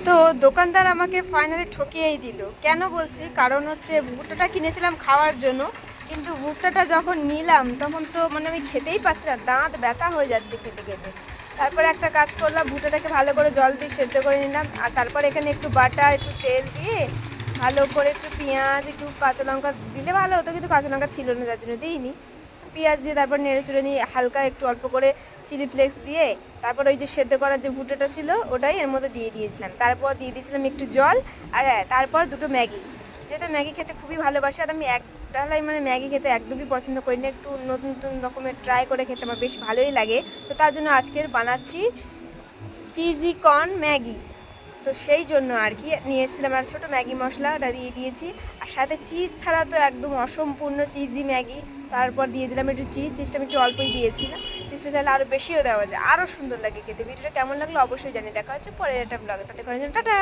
তো দোকানদার আমাকে ফাইনালি ঠকিয়েই দিল। কেন বলছি? কারণ হচ্ছে ভুট্টাটা কিনেছিলাম খাওয়ার জন্য। কিন্তু ভুট্টাটা যখন নিলাম তখন তো মানে আমি খেতেই পাচ্ছি না। দাঁত ব্যথা হয়ে যাচ্ছে খেতে, খেতে। তারপরে একটা কাজ করলাম, ভুট্টাটাকে ভালো করে জল দিয়ে সেদ্ধ করে নিলাম। আর তারপর এখানে একটু বাটার, একটু তেল দিয়ে ভালো করে একটু পেঁয়াজ, একটু কাঁচা লঙ্কা দিলে ভালো হতো, কিন্তু কাঁচা লঙ্কা ছিল না যার জন্য দিইনি। পেঁয়াজ দিয়ে তারপর নেড়ে চেড়ে নিয়ে হালকা একটু অল্প করে চিলি ফ্লেক্স দিয়ে তারপর ওই যে সেদ্ধ করার যে ভুট্টাটা ছিল ওটাই এর মধ্যে দিয়ে দিয়েছিলাম। তারপর দিয়ে দিয়েছিলাম একটু জল। আর হ্যাঁ, তারপর দুটো ম্যাগি। যেহেতু ম্যাগি খেতে খুবই ভালোবাসি, আর আমি এক ডালাই মানে ম্যাগি খেতে একদমই পছন্দ করি না। একটু নতুন নতুন রকমের ট্রাই করে খেতে আমার বেশ ভালোই লাগে। তো তার জন্য আজকের বানাচ্ছি চিজি কর্ন ম্যাগি। তো সেই জন্য আর কি নিয়ে এসেছিলাম, আর ছোটো ম্যাগি মশলা ওটা দিয়ে দিয়েছি। আর সাথে চিজ ছাড়া তো একদম অসম্পূর্ণ চিজি ম্যাগি। তারপর দিয়ে দিলাম একটু চিজটা আমি একটু অল্পই দিয়েছি, না চিজটা চাইলে আরও বেশিও দেওয়া যায়, আরও সুন্দর লাগে খেতে। ভিডিওটা কেমন লাগলো অবশ্যই জানিয়ে। দেখা হচ্ছে পরের একটা ব্লগে, তাতে করার জন্য টাটা।